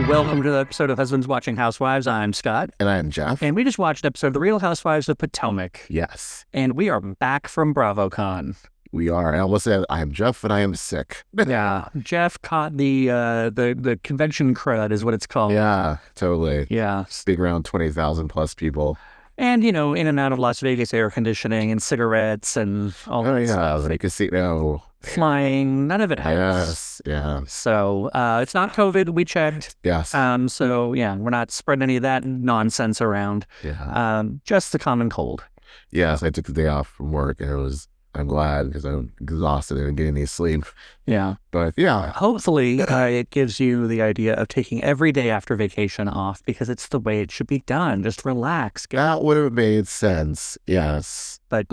and welcome to the episode of Husbands Watching Housewives. I'm Scott. And I'm Jeff. And we just watched an episode of The Real Housewives of Potomac. Yes. And we are back from BravoCon. We are. And I almost said, I am Jeff and I am sick. Yeah. Jeff caught the convention crud is what it's called. Yeah, totally. Yeah. Big around 20,000 plus people. And, you know, in and out of Las Vegas air conditioning and cigarettes and all that. Oh, yeah. The casino. Flying. None of it helps. Yes. Yeah. So it's not COVID. We checked. Yes. So, yeah, we're not spreading any of that nonsense around. Yeah. Just the common cold. Yes. I took the day off from work and I'm glad because I'm exhausted and getting any sleep. Yeah. But yeah. Hopefully it gives you the idea of taking every day after vacation off because it's the way it should be done. Just relax. That would have made sense. Yes. But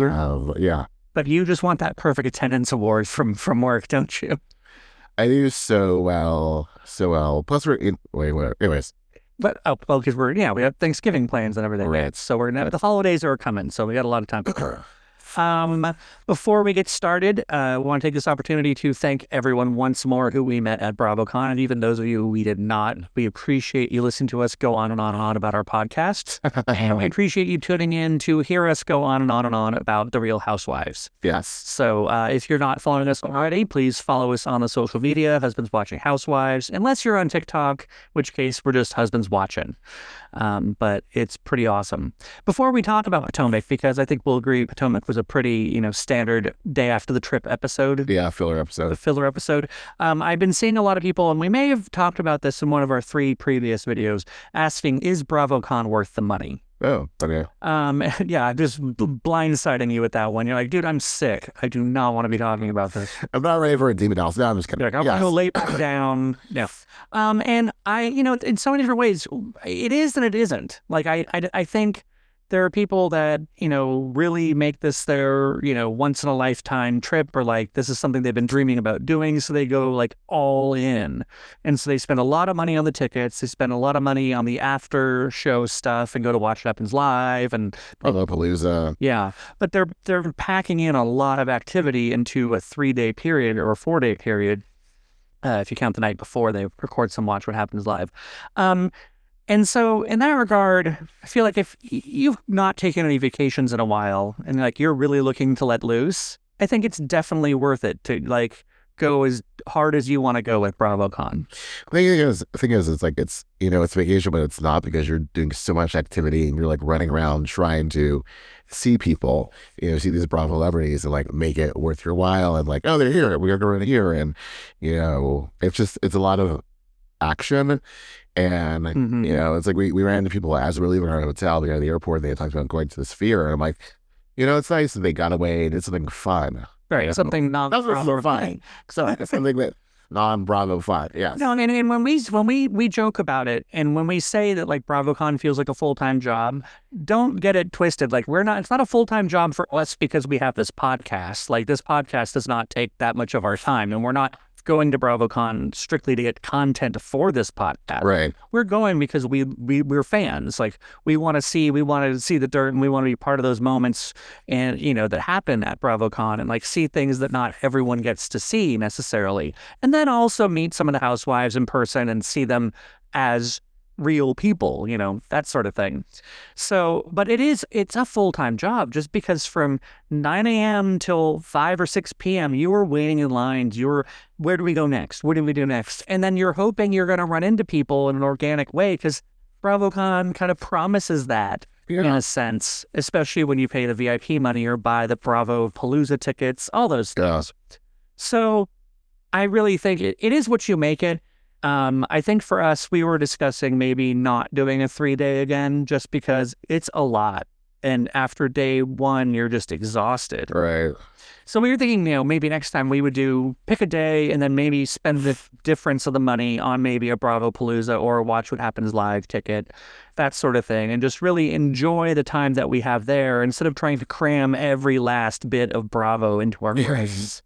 yeah. But you just want that perfect attendance award from work, don't you? I do so well. Plus anyways. But because we have Thanksgiving plans and everything. Right. So the holidays are coming, so we got a lot of time. Before we get started, I want to take this opportunity to thank everyone once more who we met at BravoCon, and even those of you who we did not. We appreciate you listening to us go on and on and on about our podcasts, and we appreciate you tuning in to hear us go on and on and on about The Real Housewives. Yes. So if you're not following us already, please follow us on the social media, Husbands Watching Housewives, unless you're on TikTok, in which case we're just Husbands Watching. But it's pretty awesome. Before we talk about Potomac, because I think we'll agree Potomac was a pretty, standard day after the trip episode. Yeah, filler episode. The filler episode. I've been seeing a lot of people, and we may have talked about this in one of our 3 previous videos, asking, is BravoCon worth the money? Oh, okay. Yeah, just blindsiding you with that one. You're like, dude, I'm sick. I do not want to be talking about this. I'm not ready for a demon house. No, I'm just kidding. Like, I'm going to lay back down. No. And I, in so many different ways, it is and it isn't. Like, I think there are people that, really make this their, once in a lifetime trip, or like this is something they've been dreaming about doing. So they go like all in. And so they spend a lot of money on the tickets. They spend a lot of money on the after show stuff and go to watch What Happens Live and Palooza. Yeah. But they're packing in a lot of activity into a 3-day period or a 4-day period. If you count the night before they record some Watch What Happens Live. And so in that regard, I feel like if you've not taken any vacations in a while and like you're really looking to let loose, I think it's definitely worth it to like go as hard as you want to go with BravoCon. The thing is, it's like it's vacation, but it's not, because you're doing so much activity and you're like running around trying to see people, see these Bravo celebrities and like make it worth your while, and like, oh, they're here, we're going here, and it's a lot of action. And it's like we ran into people as we were leaving our hotel, we got to the airport, they talked about going to the Sphere, and I'm like, it's nice that they got away and did something fun. Right, something non-Bravo fun. So something that non-Bravo fun, yes. No, and when we joke about it, and when we say that like BravoCon feels like a full-time job, don't get it twisted. Like it's not a full-time job for us because we have this podcast. Like this podcast does not take that much of our time, and we're not going to BravoCon strictly to get content for this podcast. Right. We're going because we're fans. Like we want to see the dirt, and we want to be part of those moments and that happen at BravoCon, and like see things that not everyone gets to see necessarily. And then also meet some of the housewives in person and see them as real people, that sort of thing. So, but it's a full-time job, just because from 9 a.m. till 5 or 6 p.m. you were waiting in lines. Where do we go next? What do we do next? And then you're hoping you're going to run into people in an organic way, because BravoCon kind of promises that in a sense, especially when you pay the VIP money or buy the Bravo Palooza tickets, all those things. Yeah. So I really think it is what you make it. I think for us, we were discussing maybe not doing a 3-day again, just because it's a lot. And after day 1, you're just exhausted. Right. So we were thinking, maybe next time we would pick a day and then maybe spend the difference of the money on maybe a Bravo Palooza or a Watch What Happens Live ticket, that sort of thing. And just really enjoy the time that we have there instead of trying to cram every last bit of Bravo into our brains.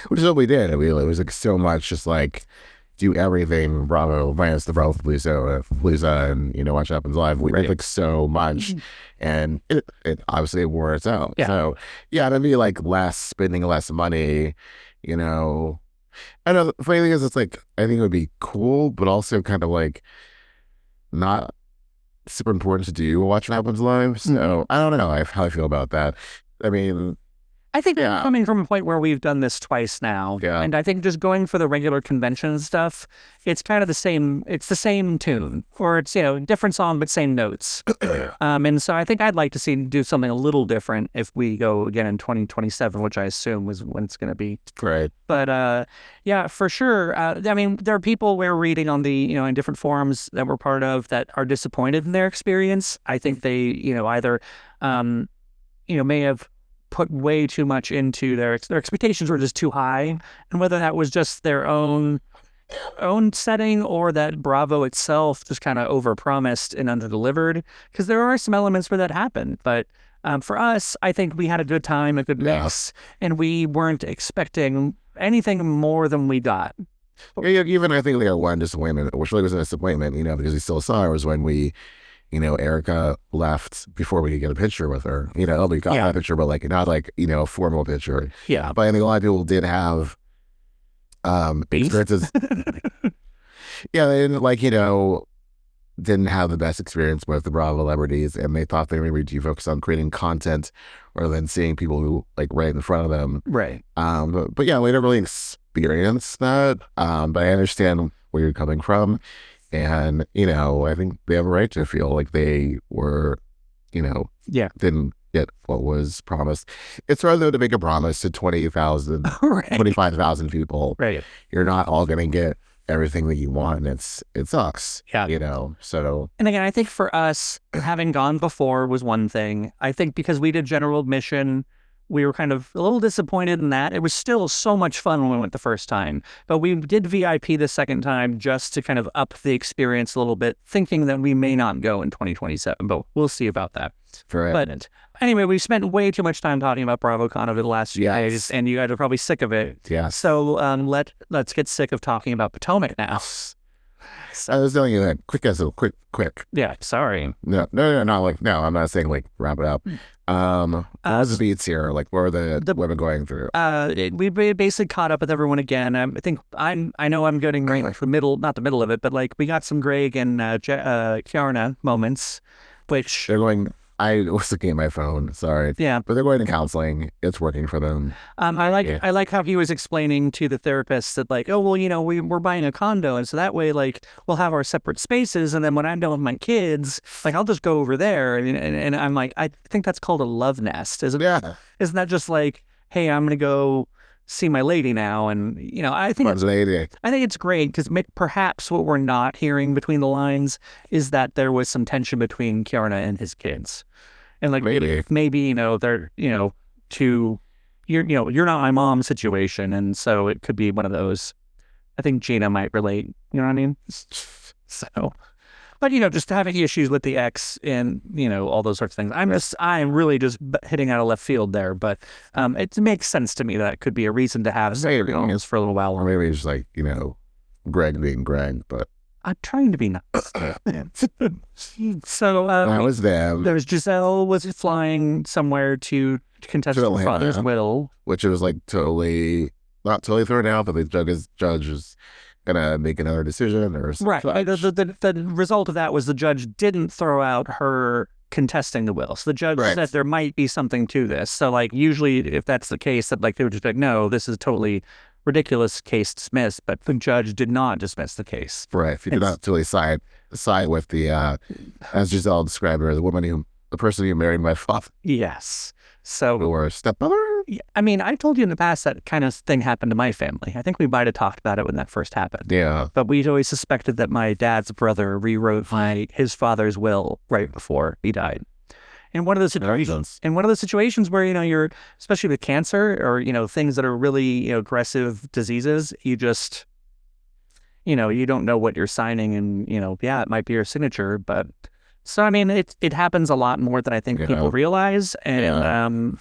Which is what we did. It was like so much just like do everything Bravo minus the Bravo Palooza and Watch What Happens Live. We did like so much, and it obviously wore us out. Yeah. So yeah, it'd be like spending less money, I know the funny thing is, it's like I think it would be cool, but also kind of like not super important to do watch what happens live. So I don't know how I feel about that. I mean, I think yeah, coming from a point where we've done this twice now, yeah, and I think just going for the regular convention stuff, it's kind of the same. It's the same tune, or it's different song but same notes. And so I think I'd like to do something a little different if we go again in 2027, which I assume is when it's going to be. right. But yeah, for sure. I mean, there are people we're reading on the in different forums that we're part of that are disappointed in their experience. I think they either may have put way too much into their expectations were just too high, and whether that was just their own setting or that Bravo itself just kind of overpromised and underdelivered, because there are some elements where that happened. But for us, I think we had a good time, a good mix, and we weren't expecting anything more than we got. Yeah, even I think like one disappointment, which really was a disappointment, because we still saw her, was when we Erica left before we could get a picture with her. We got that picture, but like not like, a formal picture. Yeah. But I think a lot of people did have experiences. Yeah, they didn't didn't have the best experience with the Bravo celebrities, and they thought they were maybe to focus on creating content rather than seeing people who like right in front of them. Right. But yeah, we didn't really experience that. But I understand where you're coming from. And, I think they have a right to feel like they were, didn't get what was promised. It's hard, though, to make a promise to 20,000, 25,000 people. Right. You're not all going to get everything that you want. And it sucks. Yeah. So. And again, I think for us, having gone before was one thing. I think because we did general admission, we were kind of a little disappointed in that. It was still so much fun when we went the first time. But we did VIP the second time just to kind of up the experience a little bit, thinking that we may not go in 2027. But we'll see about that. But anyway, we spent way too much time talking about BravoCon over the last few days, and you guys are probably sick of it. Yeah. So let's get sick of talking about Potomac now. I was telling you that quick. Yeah, sorry. No, not like, no, I'm not saying like wrap it up. As beats here, like what are the women going through? We basically caught up with everyone again. I think I know I'm getting right like not the middle of it, but like we got some Greg and Keiarna moments, which they're going. I was looking at my phone. Sorry. Yeah. But they're going to counseling. It's working for them. I like how he was explaining to the therapist that like, oh, well, we're buying a condo. And so that way, like, we'll have our separate spaces. And then when I'm done with my kids, like, I'll just go over there. And I'm like, I think that's called a love nest. Isn't that just like, hey, I'm going to go see my lady now? And, I think it's great because perhaps what we're not hearing between the lines is that there was some tension between Keiarna and his kids. And like maybe they're you're not my mom situation, and so it could be one of those. I think Gina might relate. You know what I mean? So, but just having issues with the ex and all those sorts of things. I'm really just hitting out of left field there, but it makes sense to me that it could be a reason to have this for a little while. Or maybe it's like Greg being Greg, but. I'm trying to be nice. So that was them. There was Gizelle was flying somewhere to contest her father's will, which was like not totally thrown out, but the judge is gonna make another decision or right. The result of that was the judge didn't throw out her contesting the will, so the judge said there might be something to this. So like usually if that's the case, that like they would just be like, no, this is totally ridiculous, case dismissed, but the judge did not dismiss the case. Right. He did not really side with the, as Gizelle described her, the person who married my father. Yes. So. Or a stepmother? I mean, I told you in the past that kind of thing happened to my family. I think we might have talked about it when that first happened. Yeah. But we'd always suspected that my dad's brother rewrote his father's will right before he died. In one of those situations where, you're, especially with cancer or, things that are really, aggressive diseases, you just, you don't know what you're signing and, it might be your signature. But so, I mean, it happens a lot more than I think people realize. And,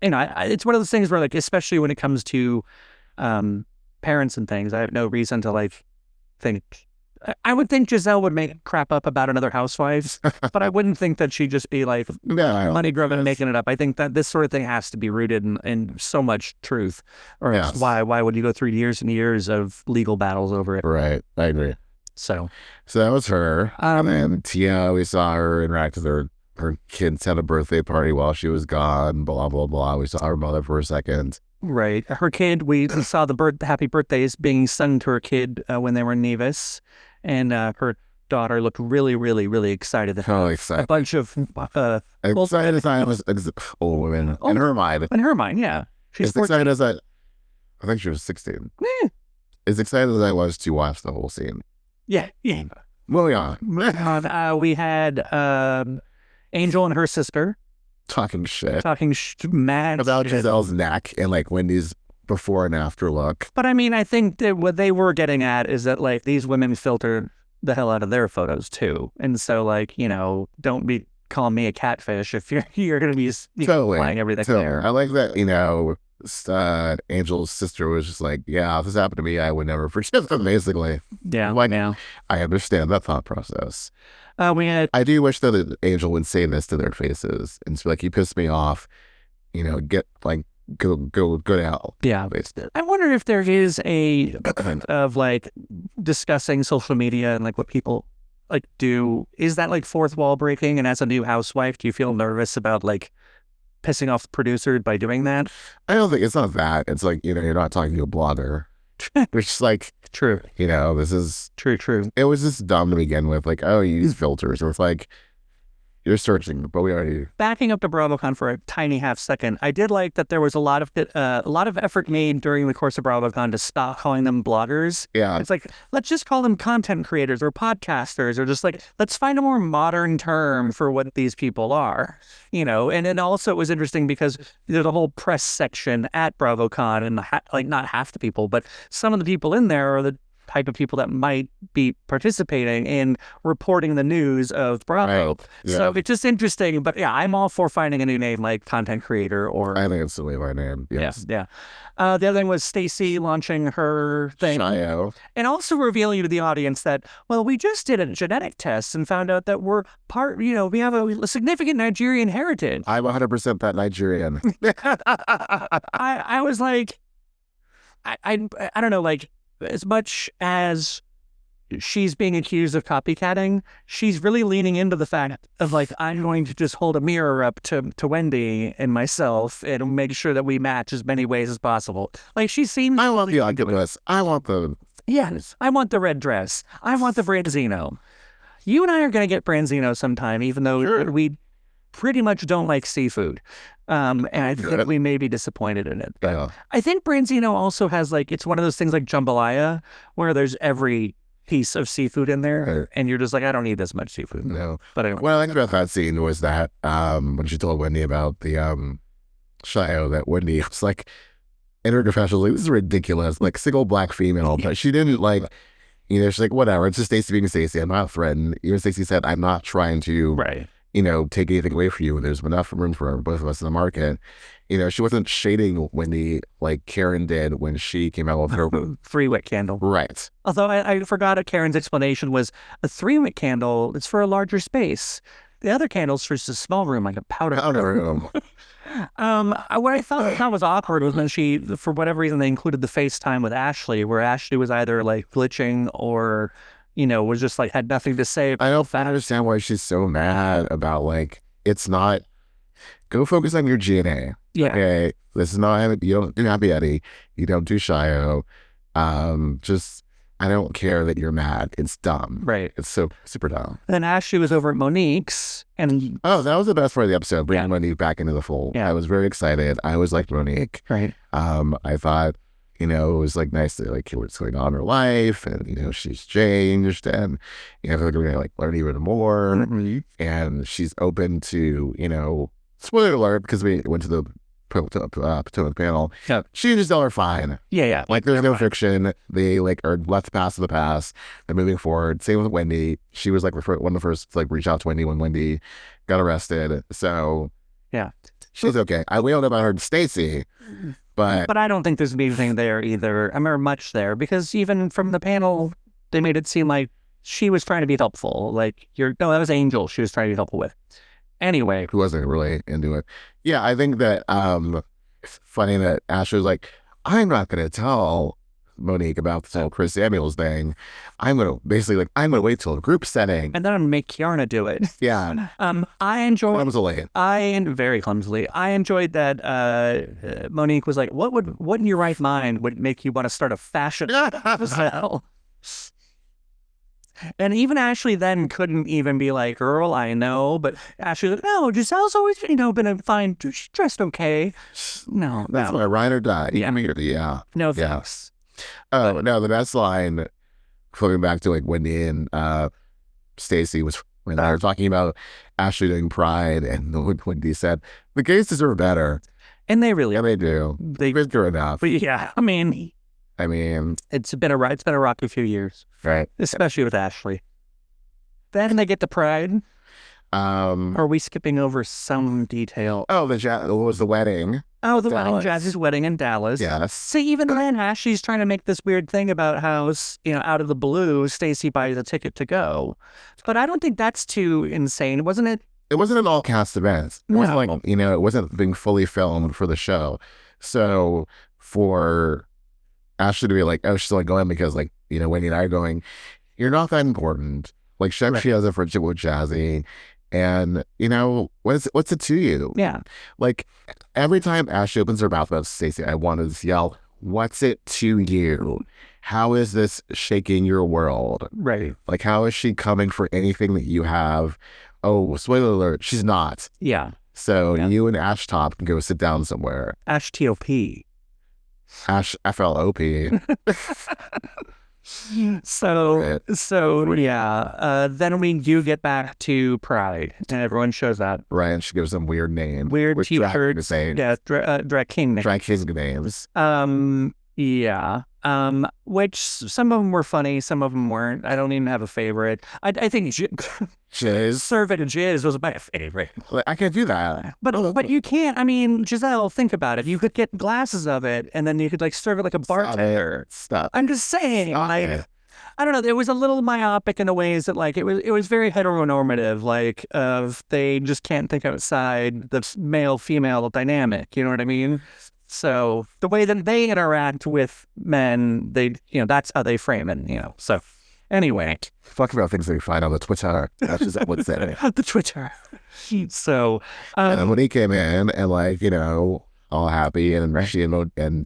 it's one of those things where, like, especially when it comes to parents and things, I have no reason to, like, think I would think Gizelle would make crap up about another Housewives, but I wouldn't think that she'd just be like money grubbing and making it up. I think that this sort of thing has to be rooted in so much truth, or else why would you go through years and years of legal battles over it? Right, I agree. So that was her. And Tia, we saw her interact with her kids had a birthday party while she was gone. Blah blah blah. We saw her mother for a second. Right. Her kid, we saw the happy birthdays being sung to her kid when they were in Nevis. And her daughter looked really, really, really excited. Oh, excited. A bunch of... excited as I was old women. In her mind. In her mind, yeah. She's excited as I think she was 16. As excited as I was to watch the whole scene. Yeah. Moving on. We had Angel and her sister. Talking shit. Mad about shit. Giselle's neck and like Wendy's before and after look. But I mean, I think that what they were getting at is that like these women filter the hell out of their photos too. And so like, don't be calling me a catfish if you're going to be flying everything there. I like that, Angel's sister was just like, yeah, if this happened to me, I would never forgive them, basically. Yeah. I understand that thought process. I do wish that Angel would say this to their faces and be like, you pissed me off, get like, go to hell. Yeah. I wonder if there is a of like discussing social media and like what people like do. Is that like fourth wall breaking? And as a new housewife, do you feel nervous about like pissing off the producer by doing that? I don't think it's not that. It's like, you're not talking to a blogger. Which is like, true. This is true. It was just dumb to begin with. Like, oh, you use filters. Or it's like, you're searching, but we already... Backing up to BravoCon for a tiny half second, I did like that there was a lot of effort made during the course of BravoCon to stop calling them bloggers. Yeah. It's like, let's just call them content creators or podcasters, or just like, let's find a more modern term for what these people are, And then also it was interesting because there's a whole press section at BravoCon, and not half the people, but some of the people in there are the type of people that might be participating in reporting the news of Bravo. Right. Yeah. So it's just interesting. But yeah, I'm all for finding a new name like content creator or... I think it's the way my name. Yes. Yeah. The other thing was Stacey launching her thing. Shio. And also revealing to the audience that, well, we just did a genetic test and found out that we're we have a significant Nigerian heritage. I'm 100% that Nigerian. I was like, I don't know, like, as much as she's being accused of copycatting, she's really leaning into the fact of like, I'm going to just hold a mirror up to Wendy and myself and make sure that we match as many ways as possible. Like she seems... I want the octopus. I want the... Yes, I want the red dress. I want the Branzino. You and I are going to get Branzino sometime, even though we pretty much don't like seafood. And I think we may be disappointed in it. Yeah. I think Branzino also has like, it's one of those things like jambalaya where there's every piece of seafood in there and you're just like, I don't need this much seafood. No. But anyway. What I liked about that scene was that when she told Wendy about the Shio, that Wendy was like, in her confession, like, this is ridiculous. Like, single black female. But she didn't like, she's like, whatever. It's just Stacey being Stacey. I'm not threatened. Even Stacey said, I'm not trying to... Right. Take anything away from you. There's enough room for both of us in the market. She wasn't shading Wendy like Karen did when she came out with her 3-wick candle. Right. Although I forgot Karen's explanation was a 3-wick candle, it's for a larger space. The other candle's for just a small room, like a powder room. What I thought was awkward was when she, for whatever reason, they included the FaceTime with Ashley, where Ashley was either like glitching or... was just like, had nothing to say. I don't understand why she's so mad about like, it's not, go focus on your GNA. Yeah. Okay. This is not, you don't do Happy Eddie. You don't do Shio. I don't care that you're mad. It's dumb. Right. It's so super dumb. Then Ashley was over at Monique's and... Oh, that was the best part of the episode, bringing Monique back into the fold. Yeah. I was very excited. I always liked Monique. Right. I thought, it was like nice to like hear what's going on in her life, and she's changed, and I feel like we're gonna like learn even more. Mm-hmm. And she's open to spoiler alert because we went to the Potomac panel. Yeah. She and Gizelle are fine. Yeah. Like there's no friction. They like are left past the past. They're moving forward. Same with Wendy. She was like one of the first to like reach out to Wendy when Wendy got arrested. So yeah, she's okay. We don't know about her and Stacey. But I don't think there's anything there either. I remember much there because even from the panel, they made it seem like she was trying to be helpful. Like, no, that was Angel she was trying to be helpful with. Anyway. Who wasn't really into it. Yeah, I think that it's funny that Ashley was like, I'm not going to tell Monique about this whole Chris Samuels thing. I'm going to wait till a group setting. And then I'm going to make Keiarna do it. Yeah. I enjoyed... Clumsily. Very clumsily. I enjoyed that Monique was like, what in your right mind would make you want to start a fashion sale? And even Ashley then couldn't even be like, girl, I know. But Ashley was like, no, Giselle's always, been a fine, she's dressed okay. No. That's my ride or die. Yeah. Yeah. No thanks. Oh, no, the best line, flipping back to like Wendy and Stacey, was when they were talking about Ashley doing Pride, and Wendy said, the gays deserve better. And they really... Yeah, they do. They've been through enough. But yeah, I mean... It's been a rocky few years. Right. Especially with Ashley. Then they get to Pride. Are we skipping over some detail? Oh, what was the wedding? Oh, the wedding, Jassi's wedding in Dallas. Yes. See, even then, Ashley's trying to make this weird thing about how, out of the blue, Stacey buys a ticket to go. But I don't think that's too insane, wasn't it? It wasn't an all-cast event. It wasn't like, it wasn't being fully filmed for the show. So for Ashley to be like, oh, she's only going because, like, Wendy and I are going, you're not that important. Like, she has a friendship with Jassi. And, what's it to you? Yeah. Like, every time Ashley opens her mouth about Stacey, I want to yell, what's it to you? How is this shaking your world? Right. Like, how is she coming for anything that you have? Oh, spoiler alert, she's not. Yeah. So you and Ash Top can go sit down somewhere. Ash T.O.P. Ash F.L.O.P. So yeah. Then we do get back to Pride, and everyone shows up. Right, and she gives them weird names. Weird T-shirts. Yeah, drag king names. Yeah. Which some of them were funny, some of them weren't. I don't even have a favorite. I think Jizz. Serve It to Jizz was my favorite. I can't do that. But you can't. I mean, Gizelle, think about it. You could get glasses of it, and then you could like serve it like a bartender. Stop. I'm just saying. I don't know. It was a little myopic in the ways that like it was very heteronormative. Like they just can't think outside the male female dynamic. You know what I mean? So the way that they interact with men, that's how they frame it, So anyway. Talk about things that you find on the Twitter. That's just what's it. The Twitter. So and when he came in and all happy, and she and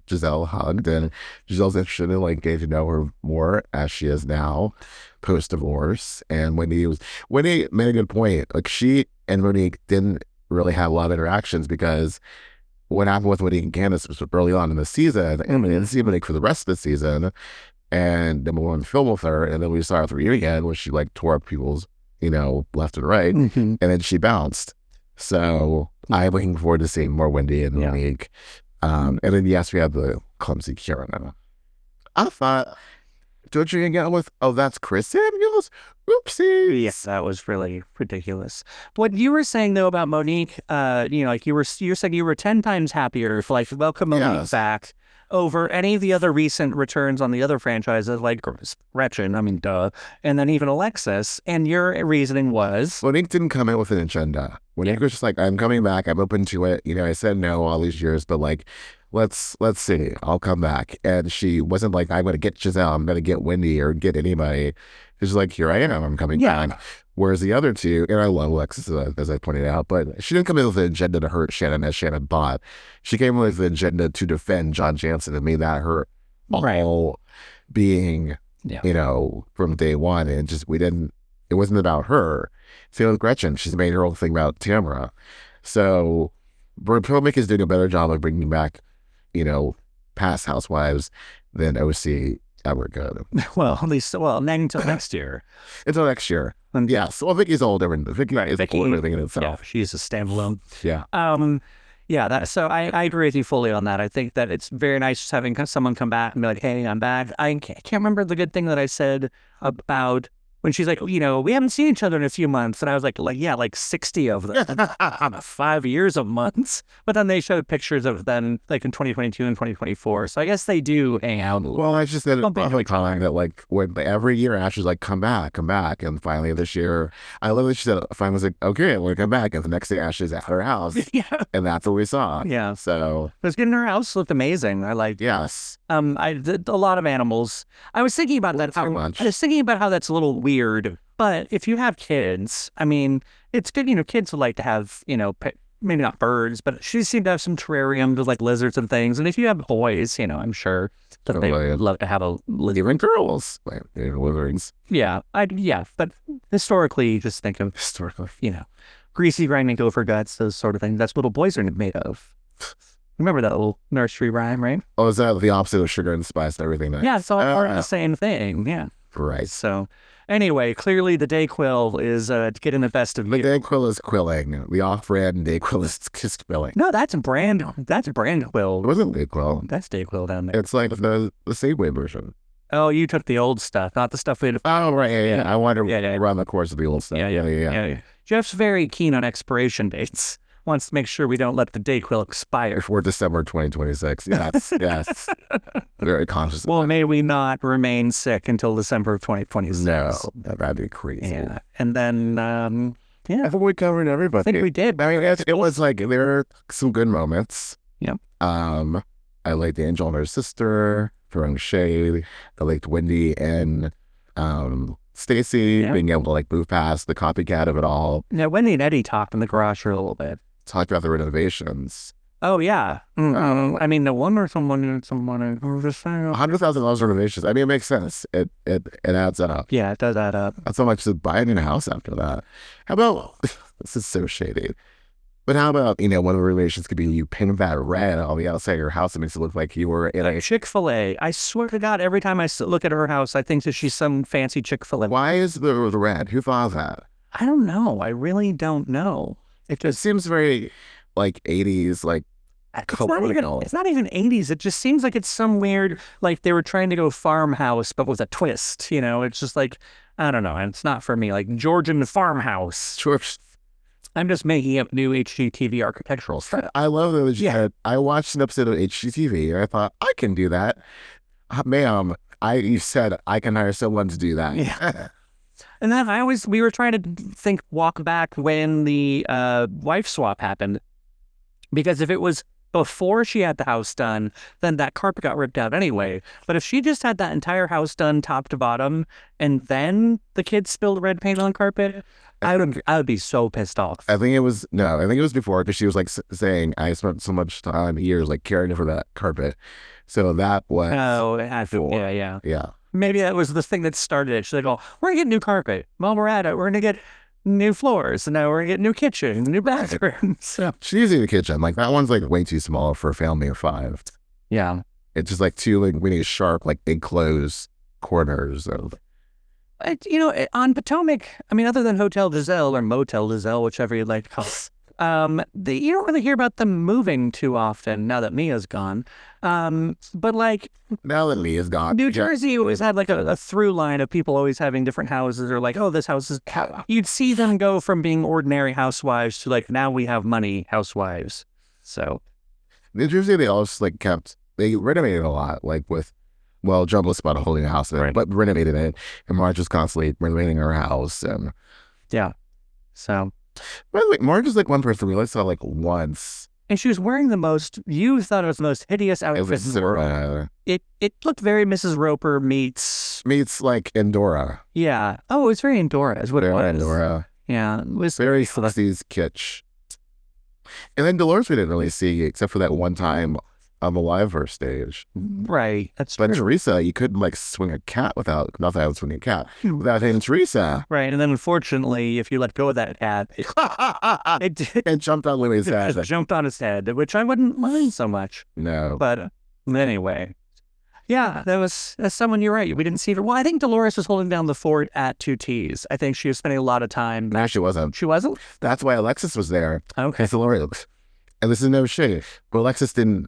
Gizelle hugged, and Giselle's interested in getting to know her more as she is now post-divorce. And Wendy made a good point. Like, she and Monique didn't really have a lot of interactions because what happened with Wendy and Candace was early on in the season, and we didn't see Monique for the rest of the season. And then we went to film with her, and then we saw her at the reunion where she tore up people's, left and right, and then she bounced. So I'm looking forward to seeing more Wendy and Monique. And then yes, we have the clumsy Keiarna. I thought, don't you hang out with? Oh, that's Chris Samuels. Oopsie. Yes, that was really ridiculous. What you were saying though about Monique, you're saying you were 10 times happier for welcome Monique back over any of the other recent returns on the other franchises, like Gretchen, I mean, duh, and then even Alexis. And your reasoning was Monique didn't come in with an agenda. Monique was just like, I'm coming back. I'm open to it. I said no all these years, but let's see. I'll come back. And she wasn't like, I'm going to get Gizelle. I'm going to get Wendy or get anybody. She's like, here I am. I'm coming back. Whereas the other two, and I love Alexis, as I pointed out, but she didn't come in with an agenda to hurt Shannon as Shannon thought. She came in with an agenda to defend John Jansen and made that her all being, from day one. And it wasn't about her. Same with Gretchen. She's made her whole thing about Tamara. So Potomac is doing a better job of bringing back, past Housewives than OC ever could. Well, at least, until next year. Until next year. And yes. Well, Vicky's a whole different. Vicky is a whole thing in itself. Yeah, she's a standalone. Yeah. So I agree with you fully on that. I think that it's very nice having someone come back and be like, hey, I'm back. I can't remember the good thing that I said about when she's like, we haven't seen each other in a few months. And I was like, yeah, like 60 of them, 5 years of months. But then they showed pictures of them like in 2022 and 2024. So I guess they do hang out. Well, I just said probably calling that like when every year Ashley's like, come back. And finally this year, I love that she said, finally was like, okay, we'll come back. And the next day Ashley's at her house. Yeah. And that's what we saw. Yeah. So. But getting her house looked amazing. I liked Yes. I did a lot of animals. I was thinking about that. I was thinking about how that's a little weird. But if you have kids, I mean, it's good. Kids would like to have, maybe not birds, but she seemed to have some terrariums with like lizards and things. And if you have boys, I'm sure that they would love to have a lizard. Even girls, like lizards. Yeah, but historically, just think of greasy grinding gopher guts, those sort of things. That's what little boys are made of. Remember that little nursery rhyme, right? Oh, is that the opposite of sugar and spice and everything? Yeah, it's all part of the same thing. Yeah. Right. So, anyway, clearly the Dayquil is getting the best of you. The Dayquil is quilling. The off-brand Dayquil is just quilling. No, that's brand quill. It wasn't Dayquil. That's Dayquil down there. It's like the Safeway version. Oh, you took the old stuff, not the stuff we had. Oh, right. Yeah. I want to run the course of the old stuff. Yeah. Jeff's very keen on expiration dates. Wants to make sure we don't let the Dayquil expire. Before December 2026. Yes. Very conscious. Well, may we not remain sick until December of 2026. No, that'd be crazy. Yeah. And then, I think we covered everybody. I think we did. I mean, it was like, there were some good moments. Yeah. I liked Angel and her sister throwing shade. I liked Wendy and Stacey being able to like move past the copycat of it all. Yeah, Wendy and Eddie talked in the garage for a little bit. Talked about the renovations. Oh, yeah. I mean, no wonder someone just saying. $100,000 renovations. I mean, it makes sense. It adds up. Yeah, it does add up. That's how much to buy a new house after that. How about, this is so shady, but how about, one of the renovations could be you paint that red on the outside of your house. It makes it look like you were in a Chick-fil-A. I swear to God, every time I look at her house, I think that she's some fancy Chick-fil-A. Why is the red? Who thought of that? I don't know. I really don't know. It just seems very like 80s, like colonial. It's not even 80s. It just seems like it's some weird, like they were trying to go farmhouse, but with a twist. It's just like, I don't know. And it's not for me. Like Georgian farmhouse. Sure. I'm just making up new HGTV architectural stuff. I love that. I watched an episode of HGTV and I thought, I can do that. Ma'am, you said I can hire someone to do that. Yeah. And then we were trying to walk back when the wife swap happened. Because if it was before she had the house done, then that carpet got ripped out anyway. But if she just had that entire house done top to bottom, and then the kids spilled red paint on carpet, I would be so pissed off. I think it was before, because she was like saying, I spent so much time, years, like caring for that carpet. So that was... Oh, yeah. Maybe that was the thing that started it. She's like, oh, we're going to get new carpet. While we're at it, we're going to get new floors. And now we're going to get new kitchen, new bathrooms. So. She's in the kitchen. Like, that one's, like, way too small for a family of 5. Yeah. It's just, like, two, like, really sharp, like, enclosed corners of... on Potomac, I mean, other than Hotel Gizelle or Motel Gizelle, whichever you'd like to call it, you don't really hear about them moving too often now that Mia's gone. But like now that Mia's gone, New Jersey always had like a through line of people always having different houses, or like, oh, this house is. You'd see them go from being ordinary housewives to like, now we have money housewives. So New Jersey, they also like they renovated a lot, like with. Well, John was about holding a house there, but renovated it, and Marge was constantly renovating her house, and so. By the way, Marge is like one person we only saw like once, and she was wearing you thought it was the most hideous outfit in the world. It looked very Mrs. Roper meets like Endora. Yeah. Oh, it's very Endora, is what it was. Endora. Yeah, it was very 60s kitsch. And then Dolores we didn't really see except for that one time on the live her stage. Right. That's but true. Teresa, you couldn't like swing a cat without swinging a cat without hitting Teresa. Right. And then unfortunately, if you let go of that cat, it jumped on Louis' head. It jumped on his head, which I wouldn't mind so much. No. But anyway. Yeah, that's someone, you're right. We didn't see her. Well, I think Dolores was holding down the fort at 2T's. I think she was spending a lot of time. No, she wasn't. She wasn't? That's why Alexis was there. Okay. Dolores. And this is no shade. But Alexis didn't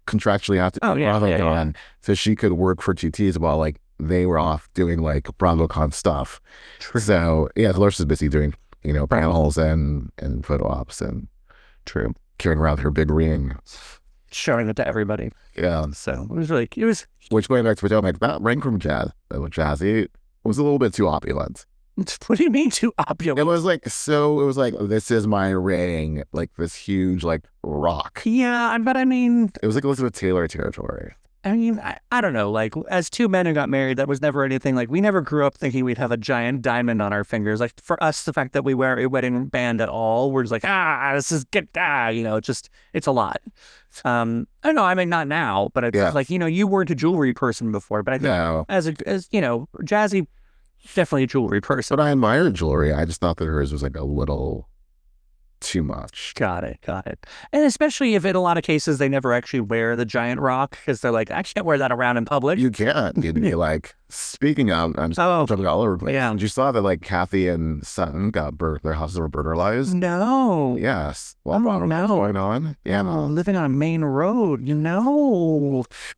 contractually have to BravoCon, so she could work for 2T's while like they were off doing like BravoCon stuff. True. So yeah, Dolores is busy doing, panels and photo ops and True. carrying around her big ring. Showing it to everybody. Yeah. So it was. Which, going back to Potomac, that ring from Jassi was a little bit too opulent. What do you mean too opulent? It was like, this is my ring, like this huge, like, rock. Yeah, but I mean, It was like Elizabeth Taylor territory. I don't know, like, as two men who got married, that was never anything, like, we never grew up thinking we'd have a giant diamond on our fingers. Like, for us, the fact that we wear a wedding band at all, we're just like, this is good, it's a lot. I don't know, I mean, not now, but it's like, you weren't a jewelry person before, but I think as Jassi, definitely a jewelry person. But I admire jewelry. I just thought that hers was like a little too much. Got it. And especially if in a lot of cases they never actually wear the giant rock because they're like, I can't wear that around in public. You can't. You'd be like, speaking of, I'm jumping all over the place. Yeah. And you saw that like Kathy and Sutton their houses were burglarized. No. Yes. Well, no. What's going on? Yeah. Living on a main road,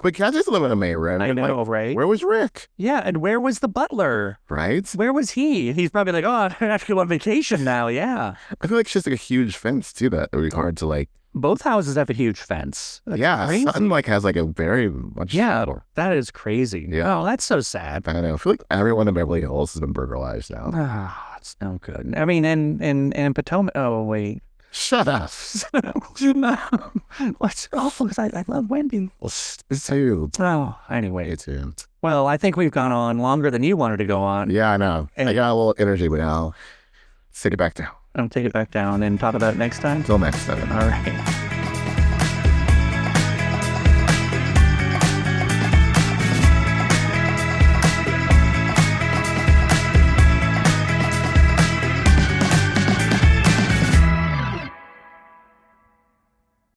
But Kathy's living on a main road. I know, right? Where was Rick? Yeah, and where was the butler? Right? Where was he? He's probably like, I have to go on vacation now, yeah. I feel like it's just like a huge fence too that would be hard to like. Both houses have a huge fence. That's crazy. Sutton like has like a very much. Yeah, that is crazy. Yeah. Oh, that's so sad. I don't know. I feel like everyone in Beverly Hills has been burglarized now. It's no good. I mean, and Potomac. Oh wait. Shut up. What's awful? Because I love Wendy. It's too. Oh, anyway. It's too. Well, I think we've gone on longer than you wanted to go on. Yeah, I know. I got a little energy, but now let's take it back down. I'll take it back down and talk about it next time. Until next time. All right.